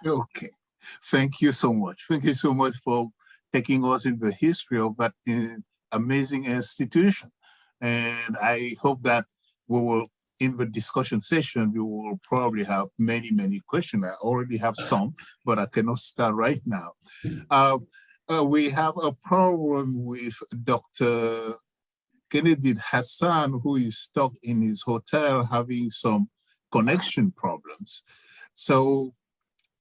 Okay. Thank you so much. Thank you so much for taking us in the history of that amazing institution. And I hope that we will, in the discussion session, we will probably have many, many questions. I already have some, but I cannot start right now. Uh, we have a problem with Dr. Kennedy Hassan, who is stuck in his hotel having some connection problems. So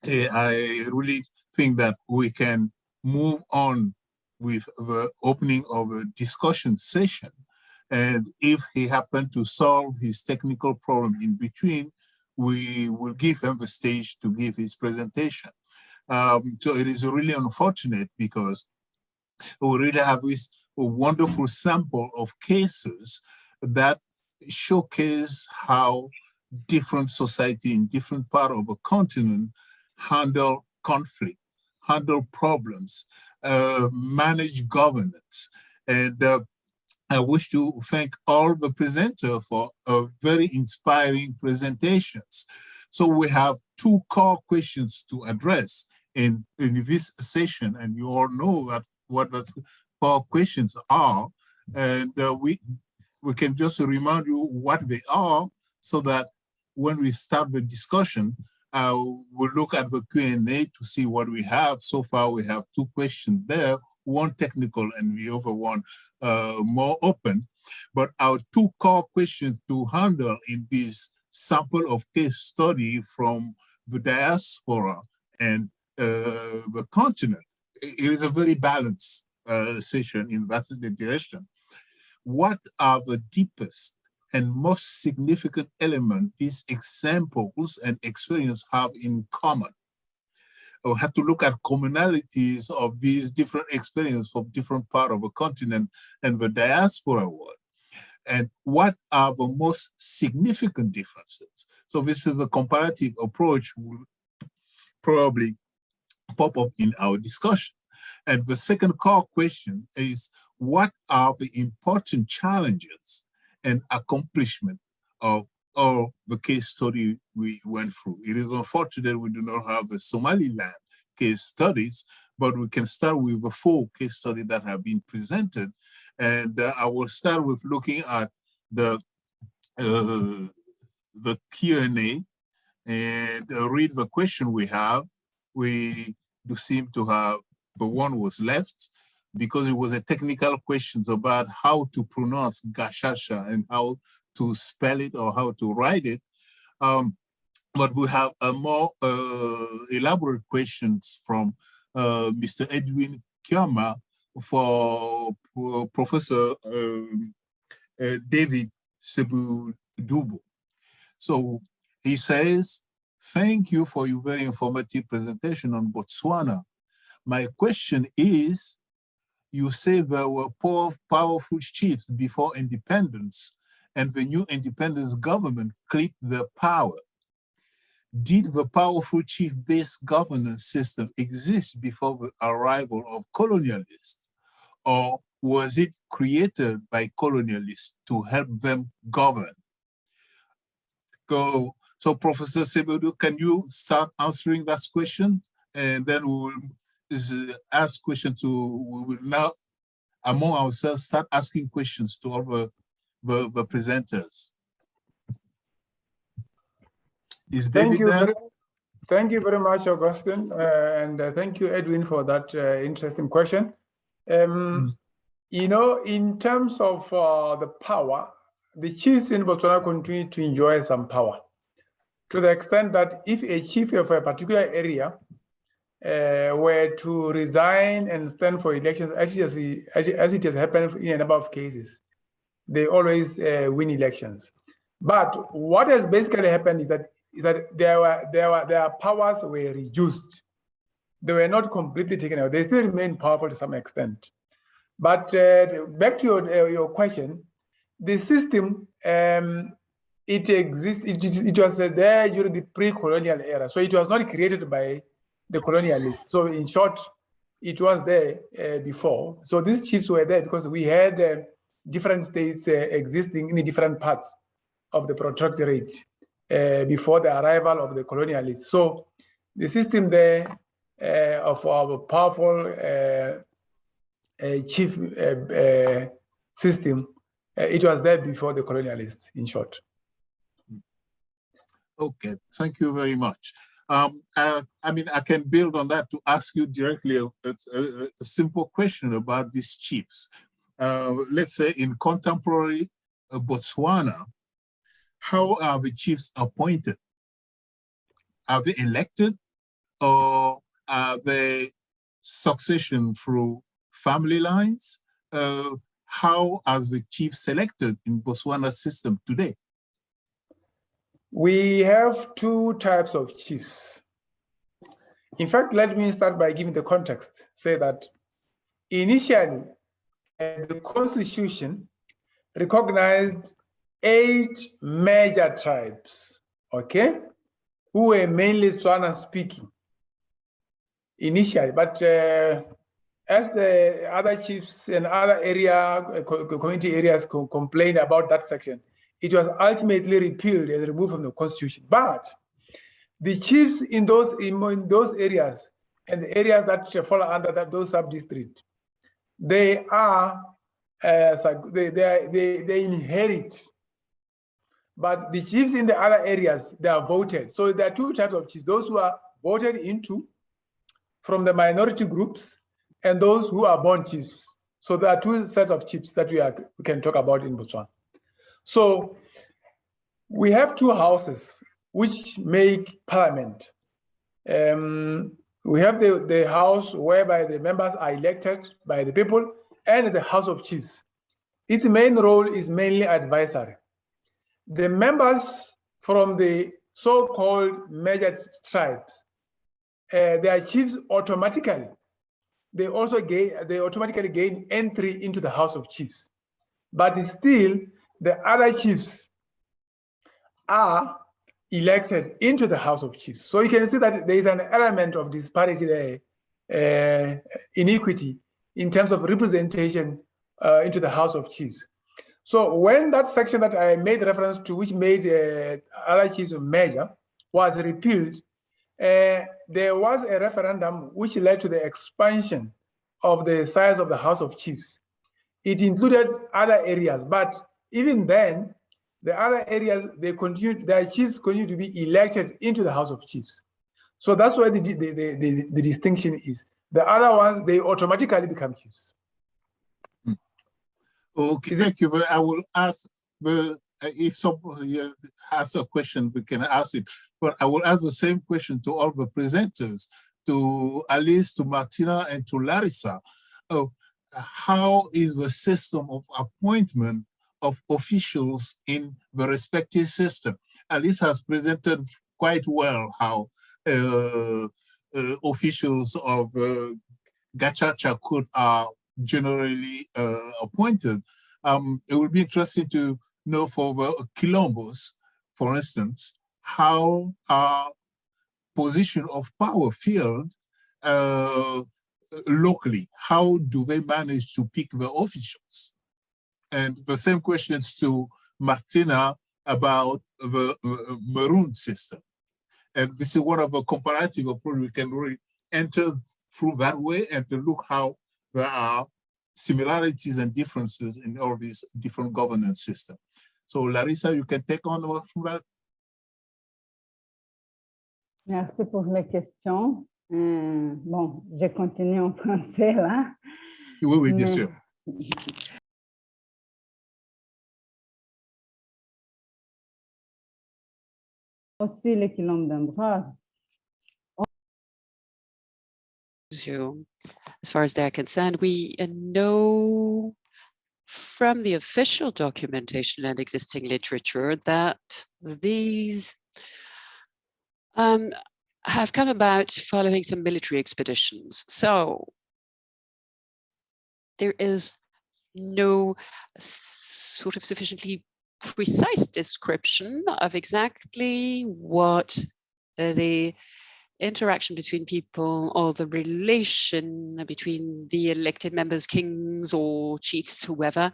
I really think that we can move on with the opening of a discussion session. And if he happened to solve his technical problem in between, we will give him the stage to give his presentation. So it is really unfortunate because we really have this wonderful sample of cases that showcase how different society in different part of a continent handle conflict, handle problems, manage governance. And I wish to thank all the presenters for very inspiring presentations. So we have two core questions to address in this session, and you all know that what the core questions are, and we can just remind you what they are so that when we start the discussion, we'll look at the Q&A to see what we have. So far, we have two questions there, one technical and the other one more open. But our two core questions to handle in this sample of case study from the diaspora and the continent, it is a very balanced session in that direction. What are the deepest and most significant elements these examples and experience have in common? We have to look at commonalities of these different experiences from different parts of the continent and the diaspora world. And what are the most significant differences? So this is the comparative approach will probably pop up in our discussion. And the second core question is, what are the important challenges and accomplishment of all the case study we went through? It is unfortunate we do not have the Somaliland case studies, but we can start with the 4 case studies that have been presented. And I will start with looking at the Q&A and read the question we have. We do seem to have, the one was left, because it was a technical question about how to pronounce Gashasha and how to spell it or how to write it. But we have a more elaborate questions from Mr. Edwin Kiama for Professor David Sebudubu. So he says, thank you for your very informative presentation on Botswana. My question is, you say there were powerful chiefs before independence, and the new independence government clipped their power. Did the powerful chief-based governance system exist before the arrival of colonialists, or was it created by colonialists to help them govern? So Professor Sebudu, can you start answering that question? And then we will ask questions we will now, among ourselves, start asking questions to all the presenters. Is David there? Thank you very much, Augustine, and thank you, Edwin, for that interesting question. You know, in terms of the power, the chiefs in Botswana continue to enjoy some power, to the extent that if a chief of a particular area were to resign and stand for elections, actually, as it has happened in a number of cases, they always win elections. But what has basically happened is that their powers were reduced. They were not completely taken out. They still remain powerful to some extent. But back to your question, the system, it exists. It was there during the pre-colonial era. So it was not created by the colonialists. So in short, it was there before. So these chiefs were there because we had different states existing in different parts of the protectorate before the arrival of the colonialists. So the system there of our powerful chief system, it was there before the colonialists, in short. Okay, thank you very much. I mean, I can build on that to ask you directly a simple question about these chiefs. Let's say in contemporary Botswana, how are the chiefs appointed? Are they elected, or are they succession through family lines? How are the chiefs selected in Botswana system today? We have two types of chiefs. In fact, let me start by giving the context. Say that initially, the Constitution recognized 8 major tribes, okay, who were mainly Tswana speaking initially, but as the other chiefs and other community areas complained about that section, it was ultimately repealed and removed from the Constitution. But the chiefs in those areas and the areas that fall under those sub-districts, they are they inherit. But the chiefs in the other areas, they are voted. So there are two types of chiefs: those who are voted into from the minority groups, and those who are born chiefs. So there are two sets of chiefs that we can talk about in Botswana. So we have two houses which make parliament. We have the house whereby the members are elected by the people, and the House of Chiefs. Its main role is mainly advisory. The members from the so-called major tribes, their chiefs automatically gain entry into the House of Chiefs. But still, the other chiefs are elected into the House of Chiefs. So you can see that there is an element of disparity there, inequity in terms of representation into the House of Chiefs. So when that section that I made reference to, which made other chiefs major, was repealed, there was a referendum which led to the expansion of the size of the House of Chiefs. It included other areas, but even then, the other areas, their chiefs continue to be elected into the House of Chiefs. So that's where the distinction is. The other ones, they automatically become chiefs. Okay, thank you. I will ask, if somebody has a question, we can ask it. But I will ask the same question to all the presenters, to Alice, to Martina, and to Larissa. How is the system of appointment of officials in the respective system? Alice has presented quite well how officials of Gachacha Court are generally appointed. It would be interesting to know for the Quilombos, for instance, how are position of power filled locally? How do they manage to pick the officials? And the same questions to Martina about the Maroon system. And this is one of the comparative approach we can really enter through that way and to look how there are similarities and differences in all these different governance systems. So Larissa, you can take on from that. Merci pour les questions. Bon, je continue en français là. Oui, oui, bien sûr. Aussi les Quilombos d'Ambroise. So, as far as they're concerned, we know from the official documentation and existing literature that these have come about following some military expeditions. So there is no sort of sufficiently precise description of exactly what the interaction between people or the relation between the elected members, kings or chiefs, whoever,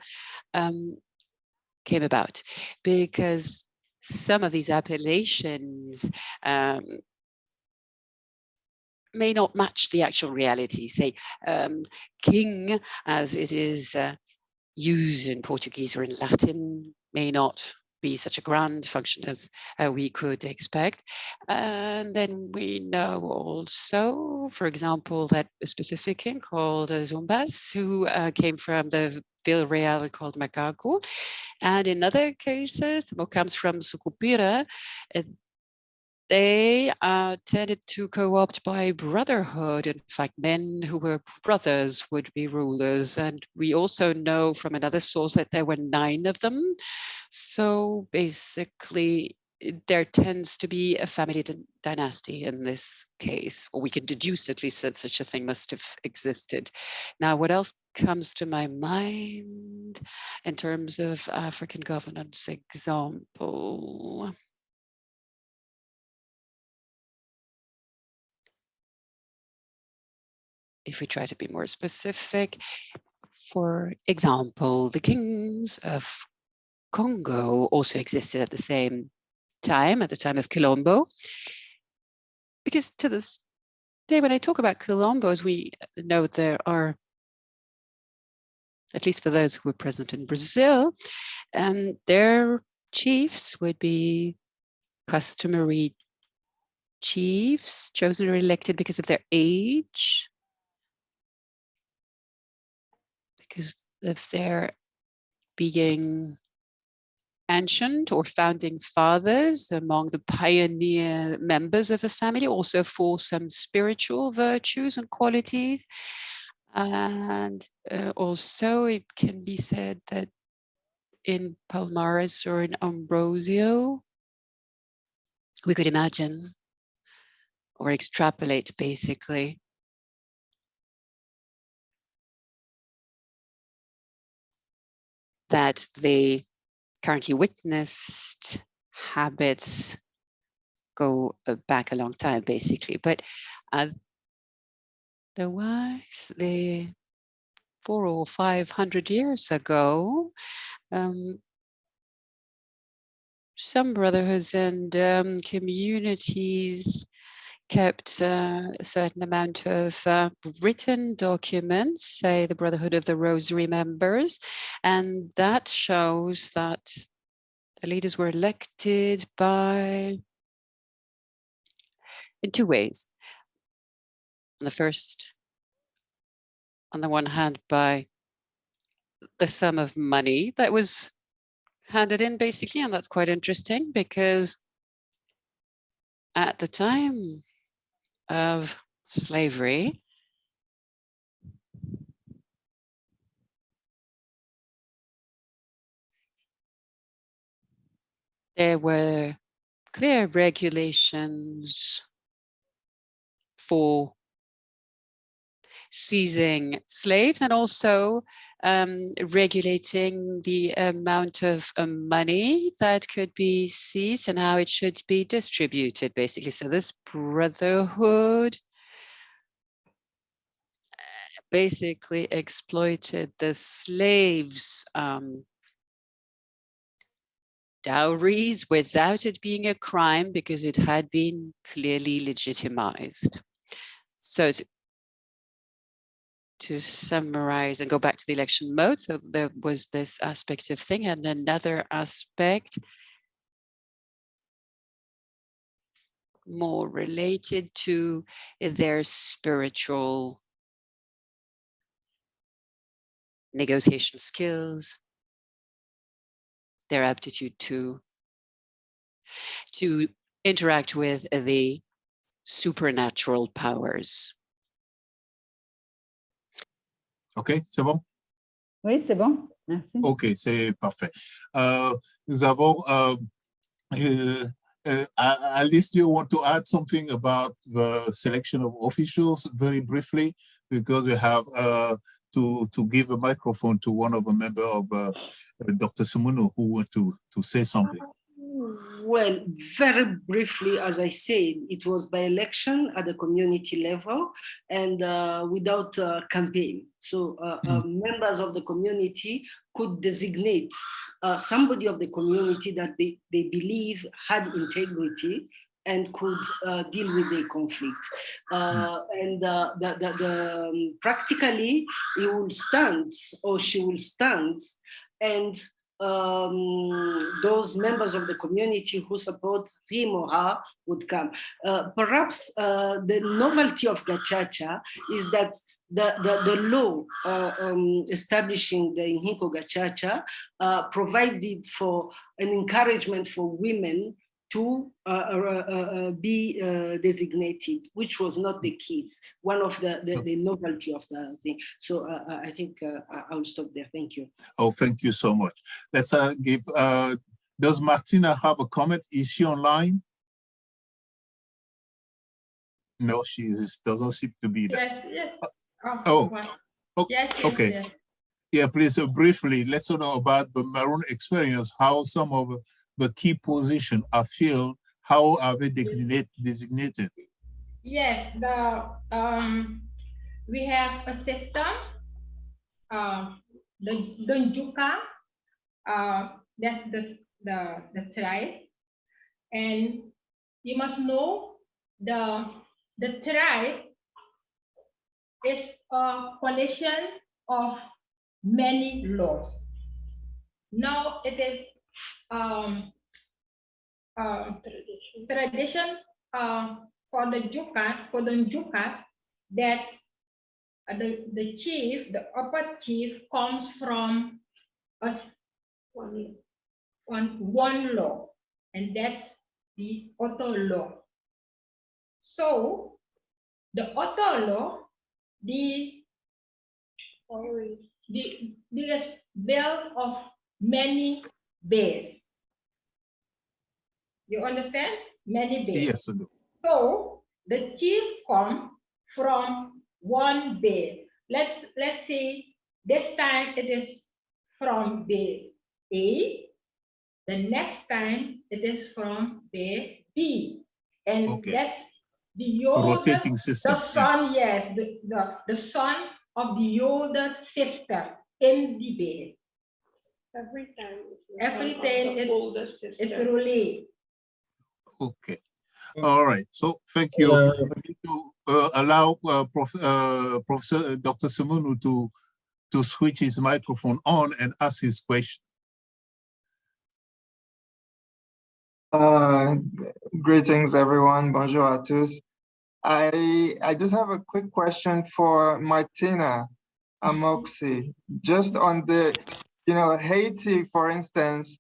came about. Because some of these appellations may not match the actual reality. Say, king, as it is used in Portuguese or in Latin, may not be such a grand function as we could expect. And then we know also, for example, that a specific king called Zumbas, who came from the Vila Real called Macaco. And in other cases, the comes from Sucupira, they tended to co-opt by brotherhood. In fact, men who were brothers would be rulers. And we also know from another source that there were 9 of them. So basically, there tends to be a family dynasty in this case, or we can deduce at least that such a thing must have existed. Now, what else comes to my mind in terms of African governance example? If we try to be more specific, for example, the kings of Congo also existed at the same time, at the time of Colombo. Because to this day, when I talk about Colombo, as we know, there are, at least for those who were present in Brazil, their chiefs would be customary chiefs, chosen or elected because of their age, because of their being ancient or founding fathers among the pioneer members of a family, also for some spiritual virtues and qualities. And also it can be said that in Palmares or in Ambrosio, we could imagine or extrapolate basically that they currently witnessed habits go back a long time, basically. But otherwise, the 400 or 500 years ago, some brotherhoods and communities kept a certain amount of written documents, say the Brotherhood of the Rosary members, and that shows that the leaders were elected by, in 2 ways. On the one hand, by the sum of money that was handed in, basically, and that's quite interesting because at the time of slavery, there were clear regulations for seizing slaves and also regulating the amount of money that could be seized and how it should be distributed, basically. So this brotherhood basically exploited the slaves' dowries without it being a crime because it had been clearly legitimized. So to summarize and go back to the election mode, so there was this aspect of thing, and another aspect more related to their spiritual negotiation skills, their aptitude to interact with the supernatural powers. OK, c'est bon? Oui, c'est bon. Merci. OK, c'est parfait. Nous avons, Alice, do you want to add something about the selection of officials very briefly? Because we have to give a microphone to one of the members of Dr. Sumunu who want to say something. Well, very briefly, as I said, it was by election at the community level and without campaign. So members of the community could designate somebody of the community that they believe had integrity and could deal with the conflict. Practically, he will stand or she will stand, and those members of the community who support him or her would come. Perhaps the novelty of Gacaca is that the law establishing the Inhiko Gacaca provided for an encouragement for women to be designated, which was not the case. One of the novelty of the thing. So I think I'll stop there. Thank you. Oh, thank you so much. Let's give, does Martina have a comment? Is she online? No, she doesn't seem to be there. Yes, yes. Yes, okay. Yes. Yeah, please briefly, let's know about the Maroon experience, how some of the key positions are filled, how are they designated? Yes, we have a system, the Njuka, that's the tribe, and you must know the tribe is a collection of many laws. Now it is tradition for the Njuka that the chief, the upper chief, comes from one law, and that's the Otto law. So the Otto law, the is built of many bays. You understand? Many bays. Yes, I do. So the chief comes from one bay. Let's say this time it is from bay A. The next time it is from bay B, and that's the oldest, rotating system. the son, yes, the son of the older sister in the bay. Every time it's older sister. It's really okay. All right. So thank you. I need to allow Professor Dr. Simonu to switch his microphone on and ask his question. Greetings, everyone. Bonjour à tous. I just have a quick question for Martina Amoxi. Just on the, Haiti, for instance,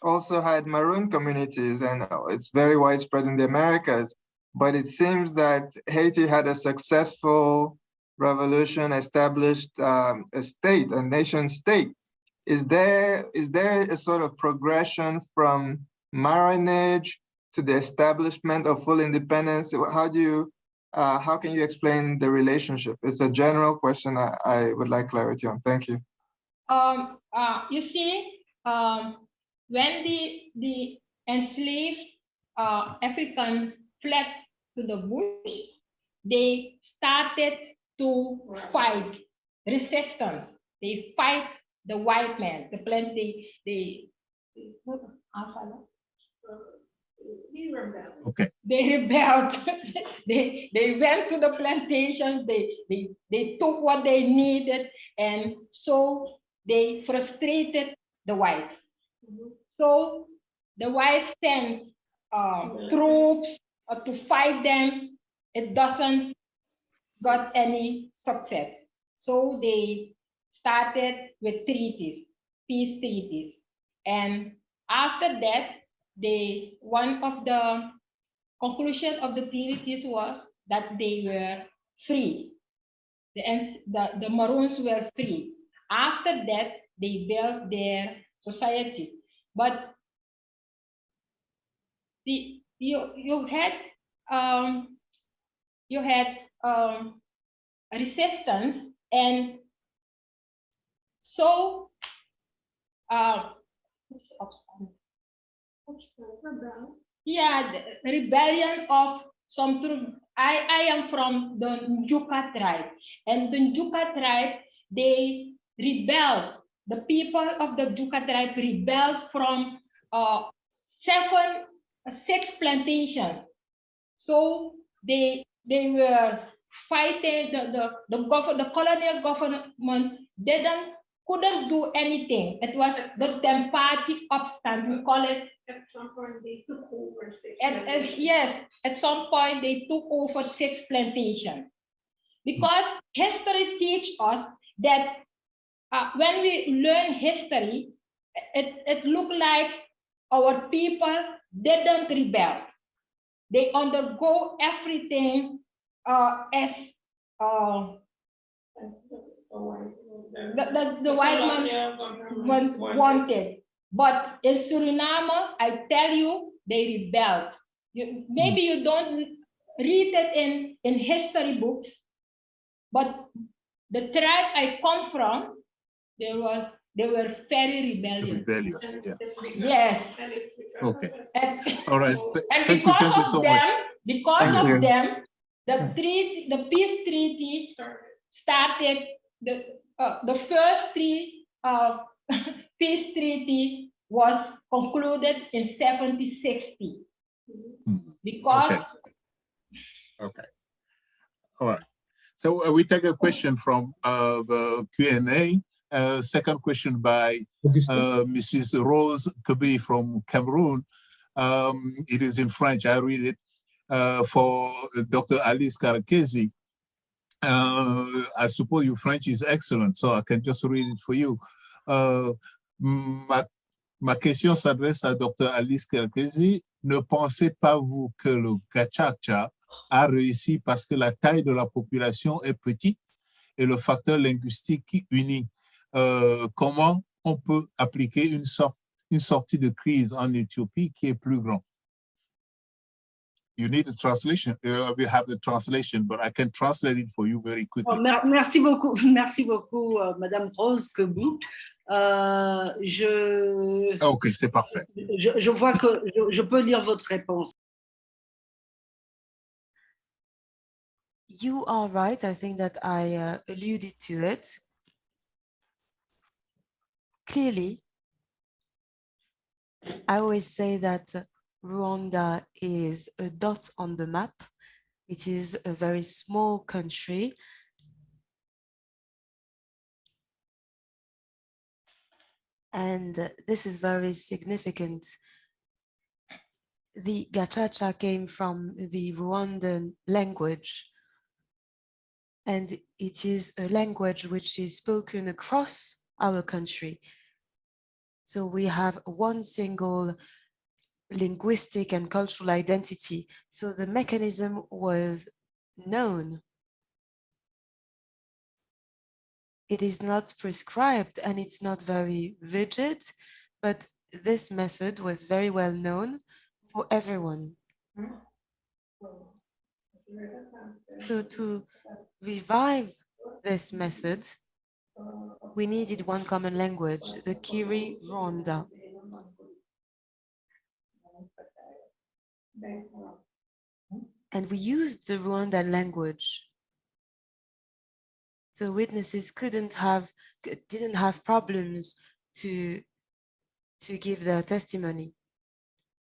also had Maroon communities, and it's very widespread in the Americas. But it seems that Haiti had a successful revolution, established a state, a nation state. Is there a sort of progression from marronage to the establishment of full independence? How can you explain the relationship? It's a general question I would like clarity on. Thank you. You see, when the enslaved African fled to the bush, they started to fight resistance. They fight the white man, Okay. They rebelled. they went to the plantations. They took what they needed, and so they frustrated the whites. So the whites sent troops to fight them. It doesn't got any success. So they started with treaties, peace treaties, and after that, one of the conclusion of the treaties was that they were free. The Maroons were free. After that, they built their society. But you had resistance, and so yeah, the rebellion of some troops. I am from the Njuka tribe, and the Njuka tribe, they rebelled. The people of the Njuka tribe rebelled from 6 plantations So they were fighting the colonial government couldn't do anything. It was the tempatic obstant, we call it. At some point, they took over six. Yes, at some point they took over 6 plantations. Because history teaches us that when we learn history, it looked like our people didn't rebel. They undergo everything as the white man wanted. But in Suriname, I tell you, they rebelled. Maybe you don't read it in history books, but the tribe I come from, they were very rebellious. Rebellious, yes. Yes. Okay. And, All right. and Thank you so much. because Thank of you. them, the peace treaty started. The first peace treaty was concluded in 1760. Because Okay. All right. So we take a question from the Q&A. Second question by Mrs. Rose Kobe from Cameroon. It is in French. I read it for Dr. Alice Karakezi. I suppose your French is excellent, so I can just read it for you. Ma question s'adresse à Dr. Alice Karakezi. Ne pensez pas vous que le gachacha a réussi parce que la taille de la population est petite et le facteur linguistique unique. Comment on peut appliquer une sortie de crise en Éthiopie qui est plus grande? You need a translation. We have the translation, but I can translate it for you very quickly. Oh, merci beaucoup, Madame Rose Kebou. Ok, c'est parfait. Je vois que je peux lire votre réponse. You are right. I think that I alluded to it. Clearly, I always say that Rwanda is a dot on the map. It is a very small country. And this is very significant. The Gachacha came from the Rwandan language. And it is a language which is spoken across our country. So we have one single linguistic and cultural identity. So the mechanism was known. It is not prescribed and it's not very rigid, but this method was very well known for everyone. So to revive this method, we needed one common language, the Kiri Rwanda. And we used the Rwandan language. So witnesses didn't have problems to give their testimony.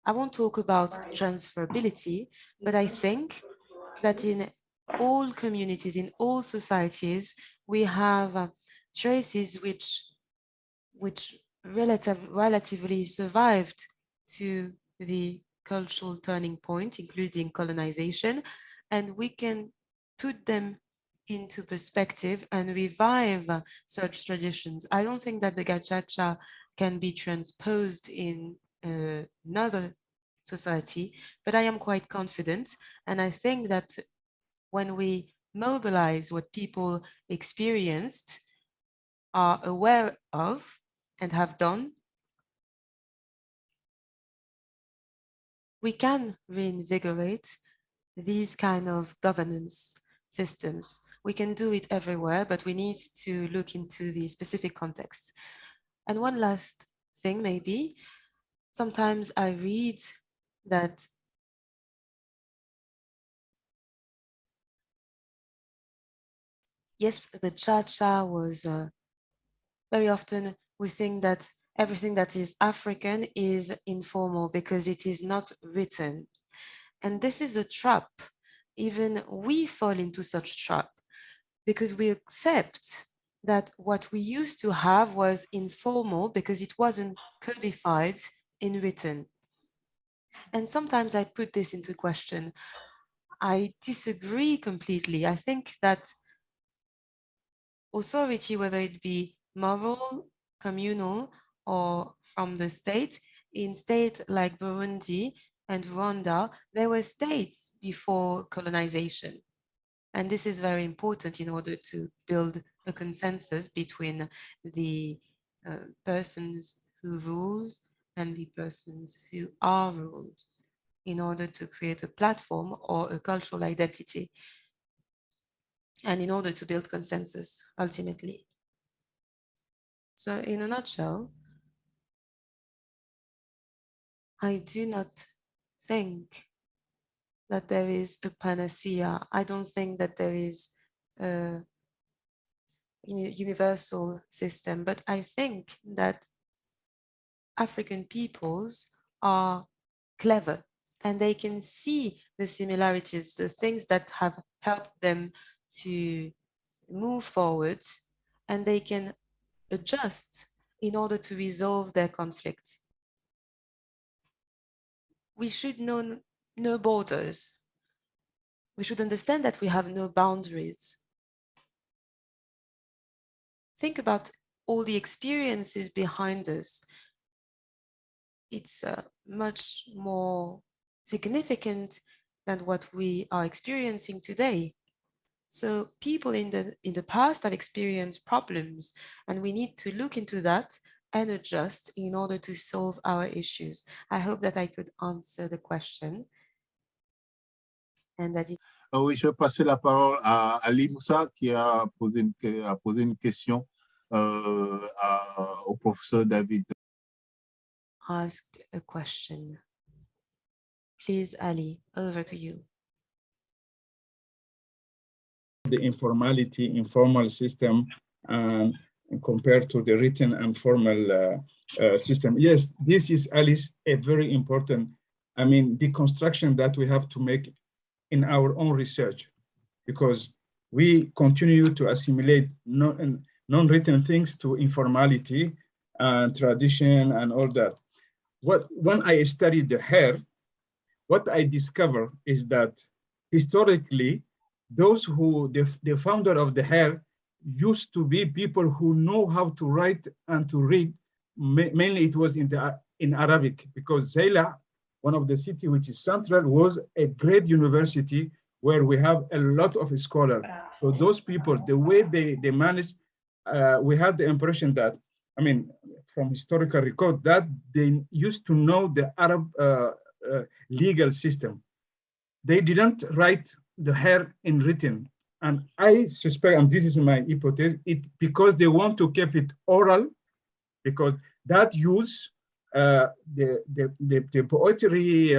I won't talk about transferability, but I think that in all communities, in all societies, we have traces which relatively survived to the cultural turning point, including colonization, and we can put them into perspective and revive such traditions. I don't think that the gachacha can be transposed in another society, but I am quite confident, and I think that when we mobilize what people experienced, are aware of, and have done, we can reinvigorate these kind of governance systems. We can do it everywhere, but we need to look into the specific context. And one last thing, maybe, sometimes I read that yes, the Cha-Cha was very often we think that everything that is African is informal because it is not written. And this is a trap. Even we fall into such trap because we accept that what we used to have was informal because it wasn't codified in written. And sometimes I put this into question. I disagree completely. I think that authority, whether it be moral, communal, or from the state, in states like Burundi and Rwanda, there were states before colonization. And this is very important in order to build a consensus between the persons who rule and the persons who are ruled, in order to create a platform or a cultural identity, and in order to build consensus ultimately. So in a nutshell, I do not think that there is a panacea. I don't think that there is a universal system, but I think that African peoples are clever and they can see the similarities, the things that have helped them to move forward, and they can adjust in order to resolve their conflict. We should know no borders. We should understand that we have no boundaries. Think about all the experiences behind us. It's much more significant than what we are experiencing today. So people in the past have experienced problems, and we need to look into that and adjust in order to solve our issues. I hope that I could answer the question. And that it... Oui, je vais passer la parole à Ali Moussa qui a posé une question au professeur David. Asked a question. Please, Ali, over to you. The informal system compared to the written and formal system. Yes, this is, Alice, a very important, I mean, deconstruction that we have to make in our own research, because we continue to assimilate non-written things to informality and tradition and all that. When I studied the hair, what I discovered is that historically, those who, the founder of the hair used to be people who know how to write and to read. Mainly it was in Arabic, because Zeila, one of the cities which is central, was a great university where we have a lot of scholars. So those people, the way they managed, we had the impression that, I mean, from historical record, that they used to know the Arab legal system. They didn't write the hair in written. And I suspect, and this is my hypothesis, because they want to keep it oral, because that use the poetry,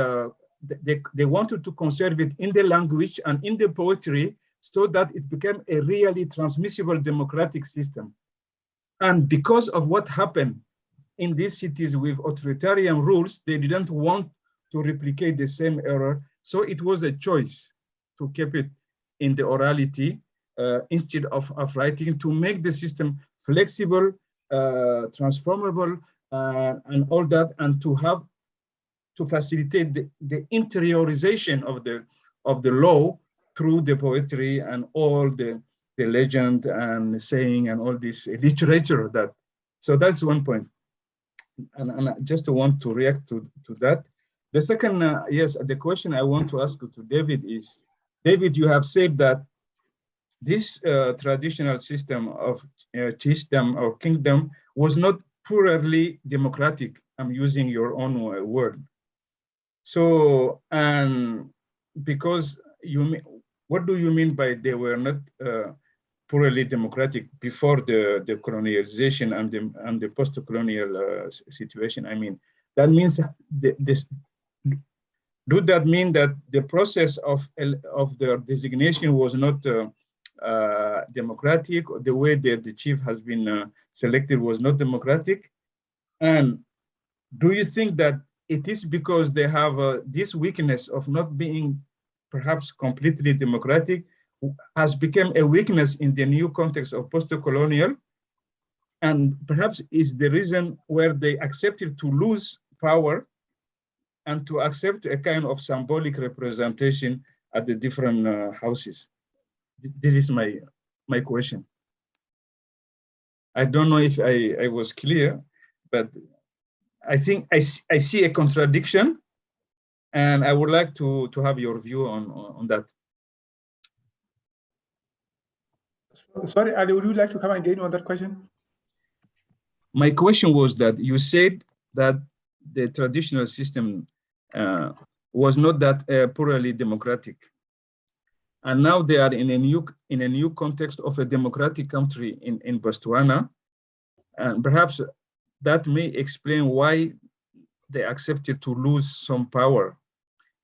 they wanted to conserve it in the language and in the poetry so that it became a really transmissible democratic system. And because of what happened in these cities with authoritarian rules, they didn't want to replicate the same error. So it was a choice to keep it in the orality instead of writing, to make the system flexible, transformable, and all that, and to facilitate the interiorization of the law through the poetry and all the legend and saying and all this literature. So that's one point. And I just want to react to that. The second, yes, the question I want to ask to David is, David, you have said that this traditional system of chiefdom or kingdom was not purely democratic. I'm using your own word. So, and because what do you mean by they were not purely democratic before the colonialization and the post-colonial situation? I mean, that means do that mean that the process of their designation was not democratic, or the way that the chief has been selected was not democratic? And do you think that it is because they have this weakness of not being perhaps completely democratic, has become a weakness in the new context of post-colonial, and perhaps is the reason where they accepted to lose power and to accept a kind of symbolic representation at the different houses. This is my question. I don't know if I was clear, but I think I see a contradiction, and I would like to have your view on that. Sorry, Ali, would you like to come again on that question? My question was that you said that the traditional system was not that purely democratic, and now they are in a new context of a democratic country in Botswana, and perhaps that may explain why they accepted to lose some power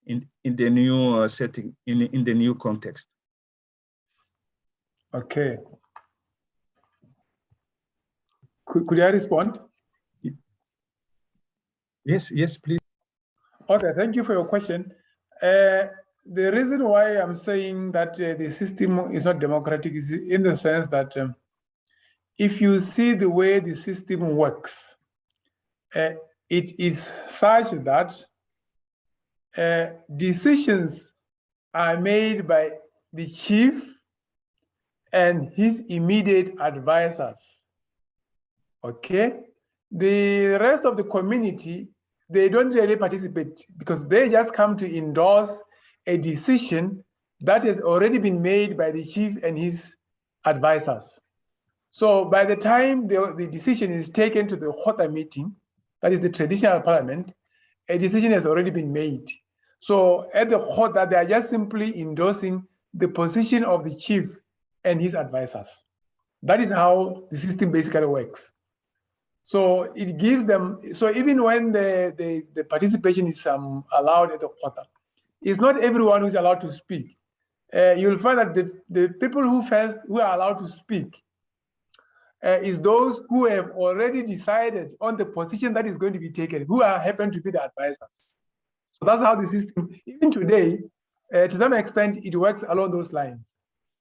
in the new setting, in the new context. Okay. Could I respond? Yes, please. Okay, thank you for your question. The reason why I'm saying that the system is not democratic is in the sense that if you see the way the system works, it is such that decisions are made by the chief and his immediate advisors. Okay? The rest of the community, they don't really participate because they just come to endorse a decision that has already been made by the chief and his advisors. So by the time the decision is taken to the Khota meeting, that is the traditional parliament, a decision has already been made. So at the Khota, they are just simply endorsing the position of the chief and his advisors. That is how the system basically works. So it gives them, so even when the participation is allowed at the Khota, it's not everyone who's allowed to speak. You'll find that the people who are allowed to speak is those who have already decided on the position that is going to be taken, who happen to be the advisors. So that's how the system, even today, to some extent, it works along those lines.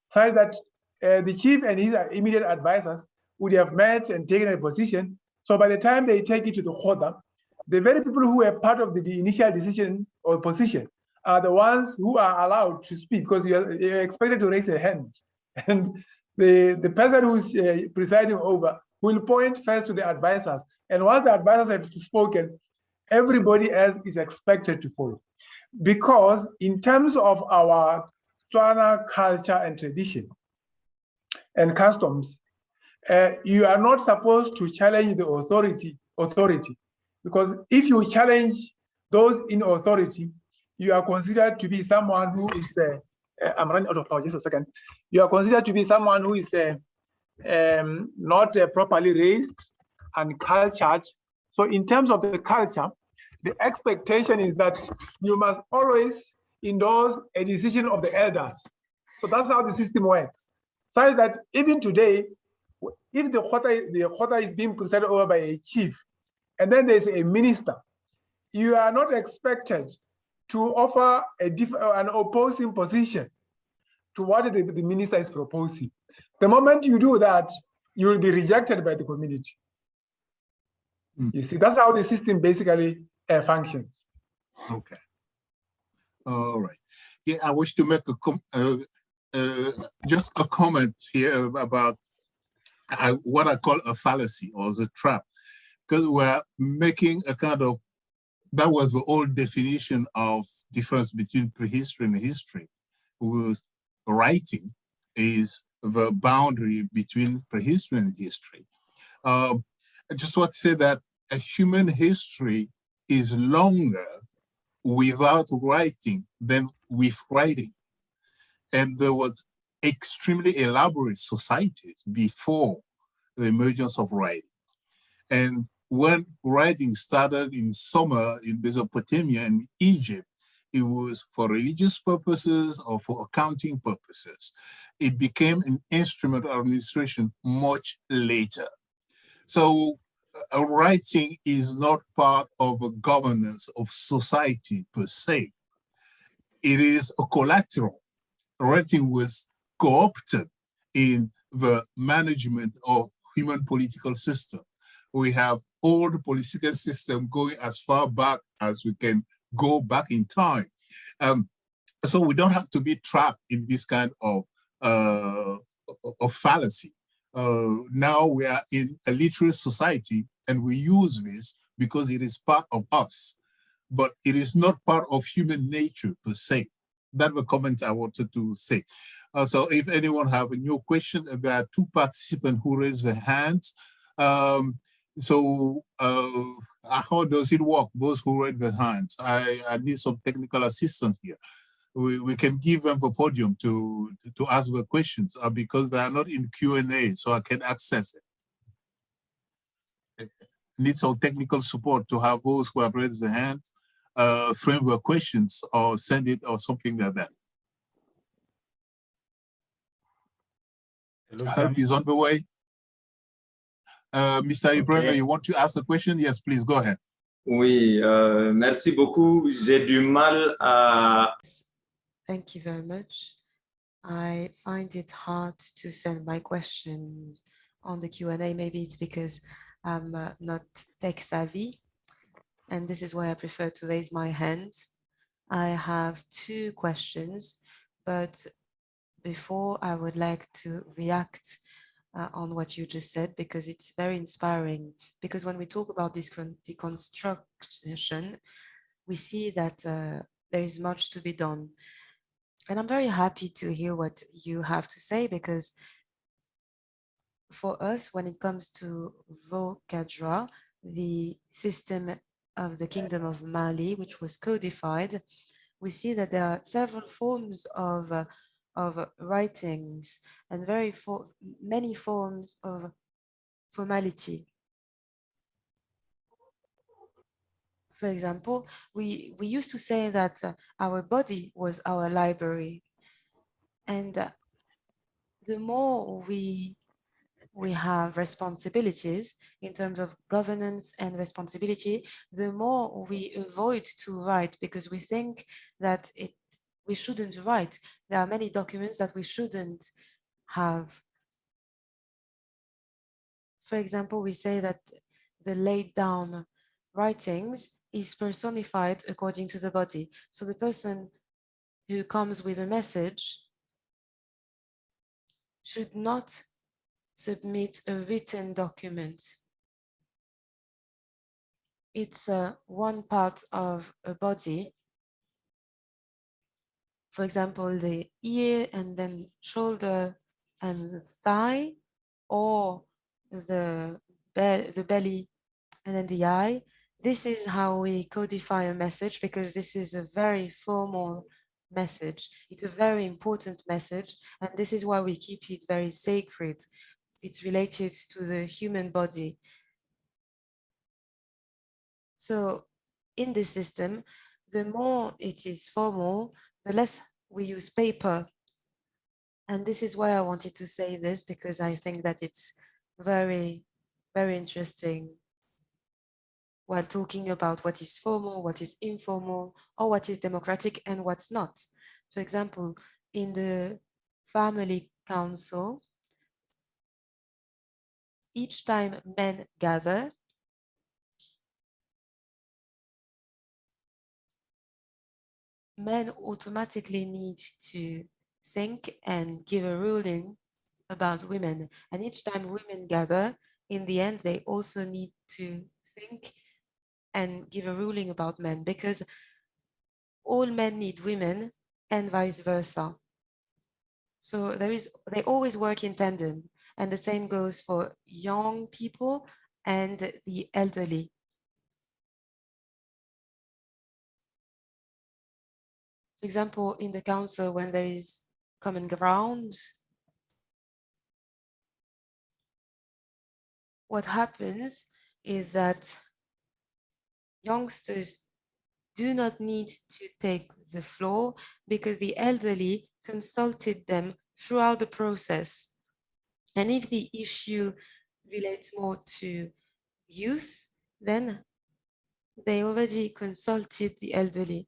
So that the chief and his immediate advisors would have met and taken a position. So by the time they take it to the Khota, the very people who were part of the initial decision or position are the ones who are allowed to speak because you're expected to raise a hand. And the person who's presiding over will point first to the advisors. And once the advisors have spoken, everybody else is expected to follow. Because in terms of our Tswana culture and tradition and customs, you are not supposed to challenge the authority, because if you challenge those in authority, you are considered to be someone who is, I'm running out of power, just a second. You are considered to be someone who is not properly raised and cultured. So in terms of the culture, the expectation is that you must always endorse a decision of the elders. So that's how the system works. So that even today, if the Khota is being presided over by a chief, and then there's a minister, you are not expected to offer an opposing position to what the minister is proposing. The moment you do that, you will be rejected by the community. You see, that's how the system basically functions. Okay. All right. Yeah, I wish to make just a comment here about what I call a fallacy or the trap, because we're making a kind of, that was the old definition of difference between prehistory and history, with writing is the boundary between prehistory and history. I just want to say that a human history is longer without writing than with writing. And there was extremely elaborate societies before the emergence of writing. And when writing started in Sumer, in Mesopotamia and Egypt, it was for religious purposes or for accounting purposes. It became an instrument of administration much later. So writing is not part of a governance of society per se. It is a collateral. Writing was co-opted in the management of human political system. We have all the political system going as far back as we can go back in time. So we don't have to be trapped in this kind of fallacy. Now we are in a literate society and we use this because it is part of us, but it is not part of human nature per se. That's the comment I wanted to say. So if anyone have a new question, there are two participants who raised their hands. How does it work, those who raise their hands? I need some technical assistance here. We can give them the podium to ask the questions because they are not in Q&A, so I can access it. Need some technical support to have those who have raised their hand frame their questions or send it or something like that. Hello, Help is on the way. Mr. Ibrahim, you want to ask a question? Yes, please, go ahead. Oui, merci beaucoup. J'ai du mal à... Thank you very much. I find it hard to send my questions on the Q&A. Maybe it's because I'm not tech savvy, and this is why I prefer to raise my hand. I have two questions, but before I would like to react on what you just said, because it's very inspiring. Because when we talk about this deconstruction, we see that there is much to be done. And I'm very happy to hear what you have to say, because for us, when it comes to Vocadra, the system of the Kingdom of Mali, which was codified, we see that there are several forms of writings and many forms of formality. For example, we used to say that our body was our library, and the more we have responsibilities in terms of governance and responsibility, the more we avoid to write, because we think that we shouldn't write. There are many documents that we shouldn't have. For example, we say that the laid down writings is personified according to the body. So the person who comes with a message should not submit a written document. It's one part of a body. For example, the ear and then shoulder and the thigh, or the belly and then the eye. This is how we codify a message, because this is a very formal message. It's a very important message, and this is why we keep it very sacred. It's related to the human body. So in this system, the more it is formal, the less we use paper. And this is why I wanted to say this, because I think that it's very, very interesting while talking about what is formal, what is informal, or what is democratic and what's not. For example, in the family council, each time men gather, men automatically need to think and give a ruling about women. And each time women gather, in the end, they also need to think and give a ruling about men, because all men need women and vice versa. So they always work in tandem. And the same goes for young people and the elderly. For example, in the council, when there is common ground, what happens is that youngsters do not need to take the floor, because the elderly consulted them throughout the process. And if the issue relates more to youth, then they already consulted the elderly.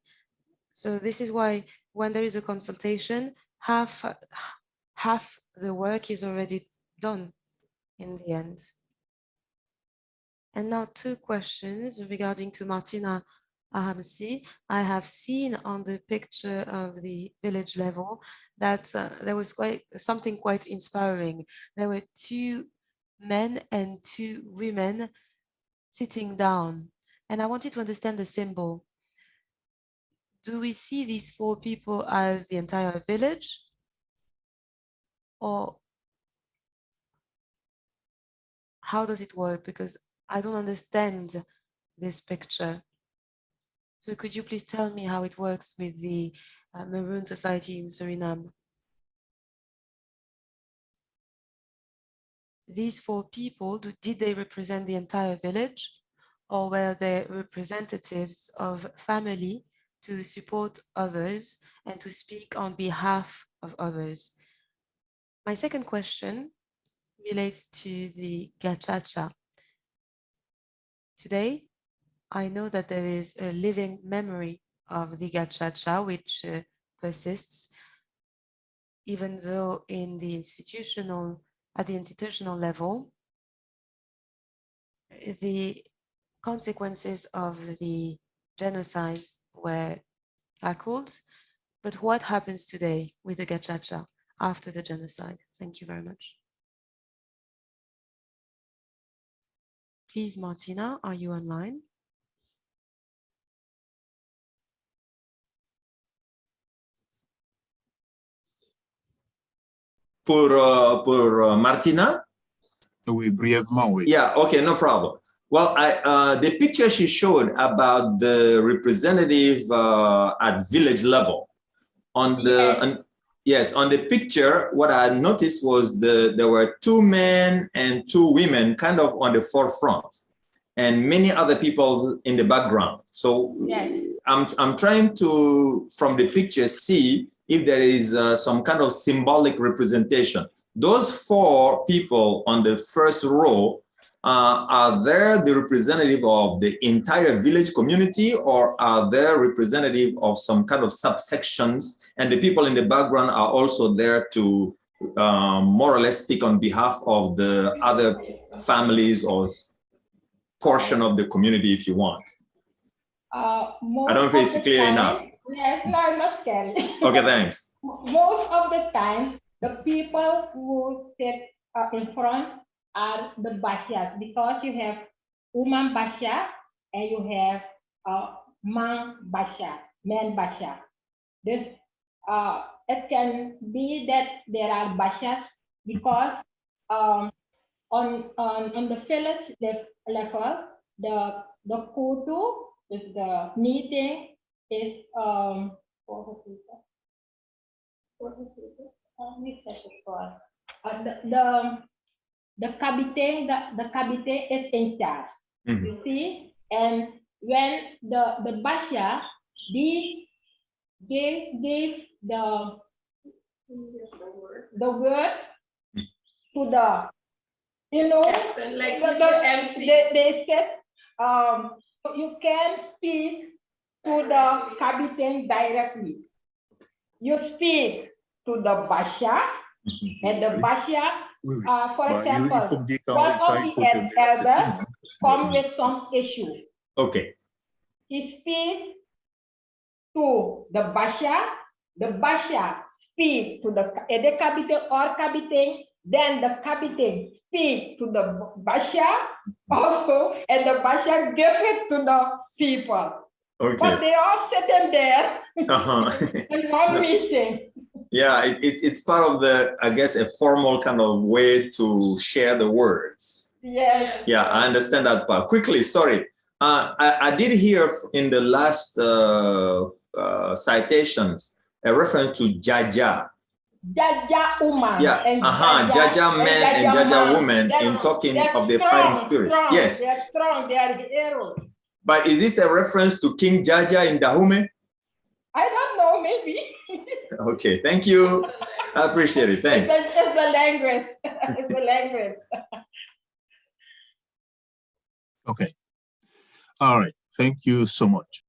So this is why when there is a consultation, half the work is already done in the end. And now 2 questions regarding to Martina Ahamsi. I have seen on the picture of the village level that there was something quite inspiring. There were 2 men and 2 women sitting down. And I wanted to understand the symbol. Do we see these 4 people as the entire village? Or how does it work? Because I don't understand this picture. So could you please tell me how it works with the Maroon Society in Suriname? These 4 people, did they represent the entire village, or were they representatives of family to support others and to speak on behalf of others? My second question relates to the gachacha. Today, I know that there is a living memory of the gachacha, which persists, even though at the institutional level, the consequences of the genocide were tackled. But what happens today with the gachacha after the genocide? Thank you very much. Please, Martina, are you online? Pour Martina? Oui, brièvement, oui. Yeah, okay, no problem. Well, the picture she showed about the representative at village level, on the picture, what I noticed was there were 2 men and 2 women kind of on the forefront, and many other people in the background. So yes. I'm trying to, from the picture, see if there is some kind of symbolic representation. Those 4 people on the first row, are they the representative of the entire village community, or are they representative of some kind of subsections, and the people in the background are also there to more or less speak on behalf of the other families or portion of the community, if you want? I don't know if it's clear enough. Yes, no, not scary. Okay, thanks. Most of the time, the people who sit in front are the bashas, because you have woman basha and you have man basha, man basha. This it can be that there are bashas because on the village level, the kutu is the meeting is the kabite is in charge. Mm-hmm. You see, and when the basha gave the word to the, you know, like they said you can speak to the kabite directly. You speak to the basha, and the basha, for example, one of the elders come with some issue. Okay. He speaks to the basha speak to the kabite or kabite, then the kabite speak to the basha also, and the basha give it to the people. Okay. But they all sitting there in one meeting. Yeah, it's part of the, I guess, a formal kind of way to share the words. Yes. Yeah, I understand that part. Quickly, sorry. I did hear in the last citations a reference to Jaja. Jaja woman. Yeah, Jaja men and Jaja women in talking of the fighting spirit. Strong. Yes. They are strong, they are heroes. But is this a reference to King Jaja in Dahomey? I don't know, maybe. Okay, thank you. I appreciate it. Thanks. It's the language. It's the language. Okay. All right. Thank you so much.